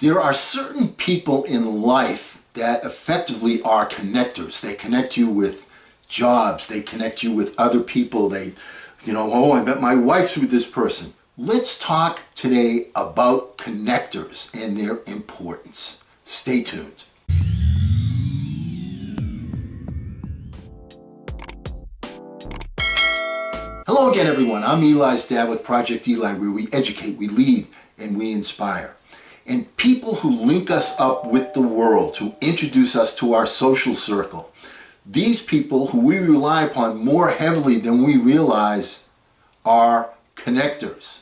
There are certain people in life that effectively are connectors. They connect you with jobs. They connect you with other people. Oh, I met my wife through this person. Let's talk today about connectors and their importance. Stay tuned. Hello again, everyone. I'm Eli's dad with Project Eli, where we educate, we lead, and we inspire. And people who link us up with the world, who introduce us to our social circle, these people who we rely upon more heavily than we realize are connectors.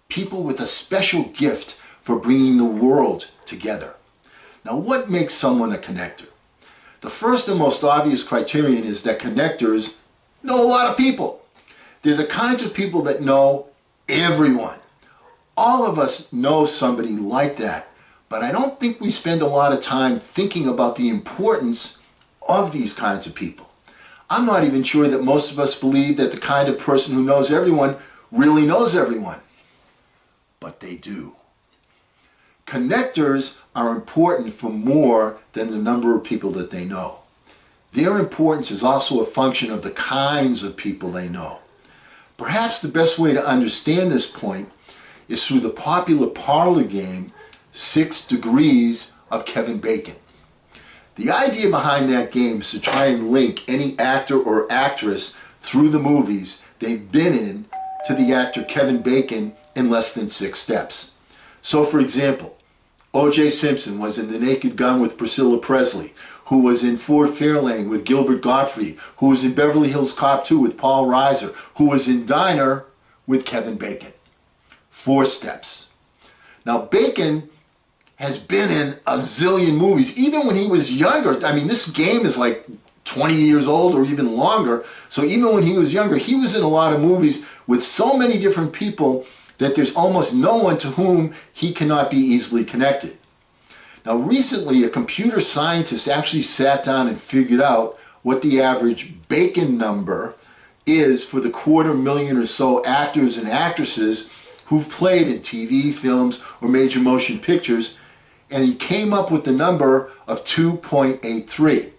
People with a special gift for bringing the world together. Now, what makes someone a connector? The first and most obvious criterion is that connectors know a lot of people. They're the kinds of people that know everyone. All of us know somebody like that, but I don't think we spend a lot of time thinking about the importance of these kinds of people. I'm not even sure that most of us believe that the kind of person who knows everyone really knows everyone, but they do. Connectors are important for more than the number of people that they know. Their importance is also a function of the kinds of people they know. Perhaps the best way to understand this point is through the popular parlor game, 6 Degrees of Kevin Bacon. The idea behind that game is to try and link any actor or actress through the movies they've been in to the actor Kevin Bacon in less than 6 steps. So for example, O.J. Simpson was in The Naked Gun with Priscilla Presley, who was in Ford Fairlane with Gilbert Gottfried, who was in Beverly Hills Cop 2 with Paul Reiser, who was in Diner with Kevin Bacon. 4 steps. Now, Bacon has been in a zillion movies, even when he was younger. I mean, this game is like 20 years old or even longer. So even when he was younger, he was in a lot of movies with so many different people that there's almost no one to whom he cannot be easily connected. Now, recently, a computer scientist actually sat down and figured out what the average Bacon number is for the 250,000 or so actors and actresses who've played in TV, films, or major motion pictures, and he came up with the number of 2.83.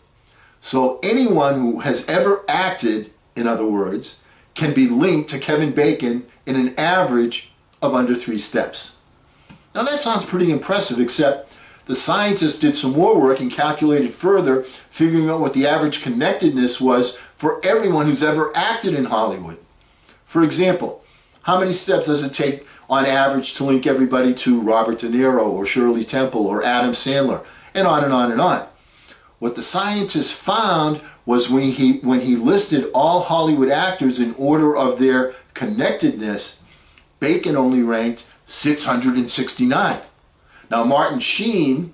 So anyone who has ever acted, in other words, can be linked to Kevin Bacon in an average of under 3 steps. Now that sounds pretty impressive, except the scientists did some more work and calculated further, figuring out what the average connectedness was for everyone who's ever acted in Hollywood. For example, how many steps does it take on average to link everybody to Robert De Niro or Shirley Temple or Adam Sandler, and on and on and on? What the scientists found was when he listed all Hollywood actors in order of their connectedness, Bacon only ranked 669th. Now, Martin Sheen,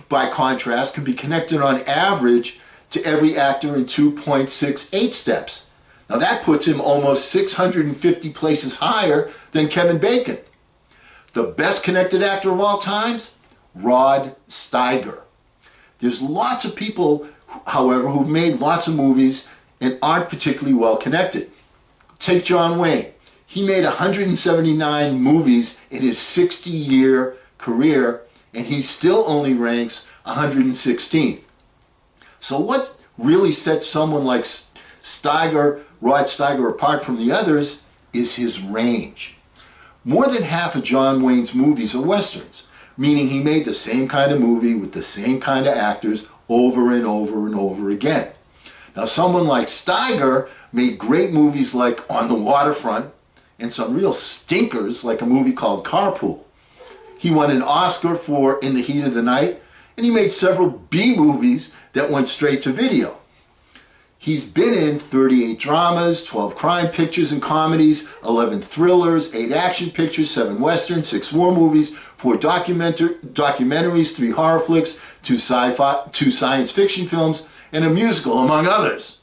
by contrast, can be connected on average to every actor in 2.68 steps. Now that puts him almost 650 places higher than Kevin Bacon. The best connected actor of all times? Rod Steiger. There's lots of people, however, who've made lots of movies and aren't particularly well connected. Take John Wayne. He made 179 movies in his 60-year career, and he still only ranks 116th. So what really sets someone like Rod Steiger apart from the others is his range. More than half of John Wayne's movies are westerns, meaning he made the same kind of movie with the same kind of actors over and over and over again. Now, someone like Steiger made great movies like On the Waterfront and some real stinkers like a movie called Carpool. He won an Oscar for In the Heat of the Night, and he made several B movies that went straight to video. He's been in 38 dramas, 12 crime pictures and comedies, 11 thrillers, 8 action pictures, 7 westerns, 6 war movies, 4 documentaries, 3 horror flicks, 2 science fiction films, and a musical, among others.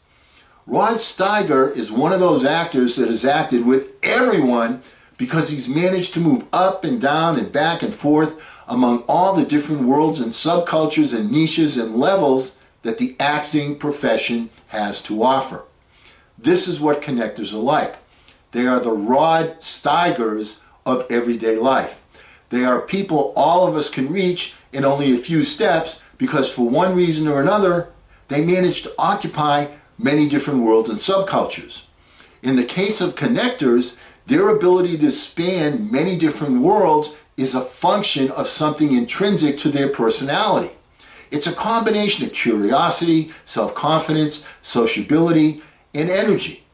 Rod Steiger is one of those actors that has acted with everyone because he's managed to move up and down and back and forth among all the different worlds and subcultures and niches and levels that the acting profession has to offer. This is what connectors are like. They are the Rod Steigers of everyday life. They are people all of us can reach in only a few steps because for one reason or another, they manage to occupy many different worlds and subcultures. In the case of connectors, their ability to span many different worlds is a function of something intrinsic to their personality. It's a combination of curiosity, self-confidence, sociability, and energy.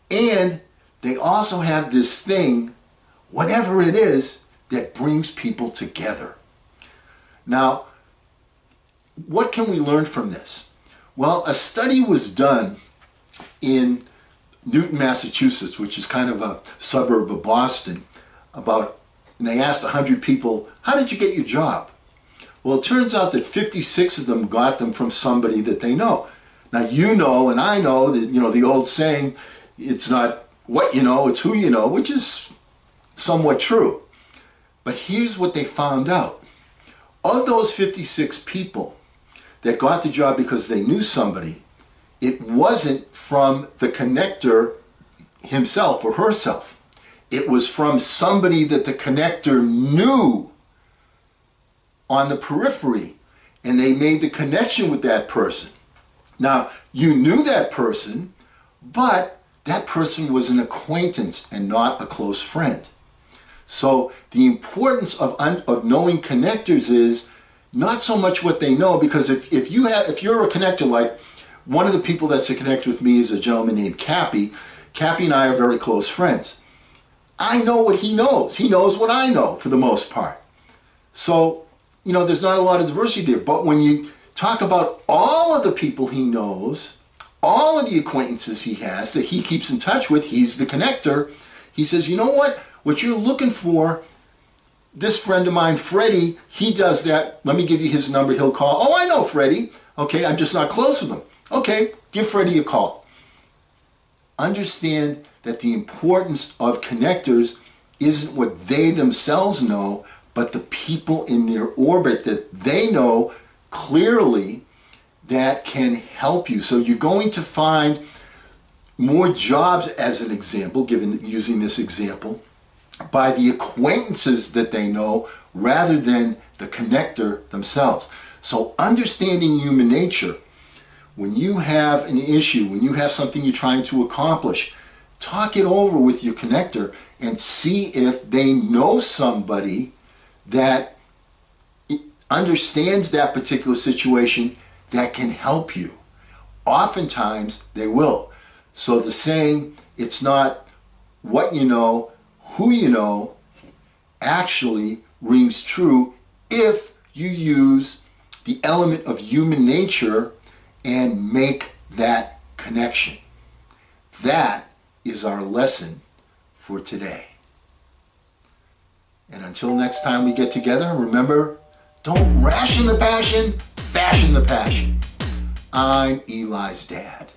And they also have this thing, whatever it is, that brings people together. Now, what can we learn from this? Well, a study was done in Newton, Massachusetts, which is kind of a suburb of Boston, and they asked 100 people, how did you get your job? Well, it turns out that 56 of them got them from somebody that they know. Now, you know and I know that, the old saying, it's not what you know, it's who you know, which is somewhat true. But here's what they found out. Of those 56 people that got the job because they knew somebody, it wasn't from the connector himself or herself. It was from somebody that the connector knew on the periphery, and they made the connection with that person. Now, you knew that person, but that person was an acquaintance and not a close friend. So the importance of knowing connectors is not so much what they know, because if you're a connector, like one of the people that's a connector with me is a gentleman named Cappy. Cappy and I are very close friends. I know what he knows. He knows what I know for the most part. So, there's not a lot of diversity there. But when you talk about all of the people he knows, all of the acquaintances he has that he keeps in touch with, he's the connector. He says, you know what? What you're looking for, this friend of mine, Freddie, he does that. Let me give you his number. He'll call. Oh, I know Freddie. Okay, I'm just not close with him. Okay, give Freddie a call. Understand that the importance of connectors isn't what they themselves know, but the people in their orbit that they know clearly that can help you. So you're going to find more jobs, as an example, using this example, by the acquaintances that they know rather than the connector themselves. So understanding human nature, when you have an issue, when you have something you're trying to accomplish, talk it over with your connector and see if they know somebody that understands that particular situation that can help you. Oftentimes they will. So the saying, it's not what you know, who you know, actually rings true if you use the element of human nature and make that connection. That is our lesson for today. And until next time we get together, remember, don't ration the passion, fashion the passion. I'm Eli's dad.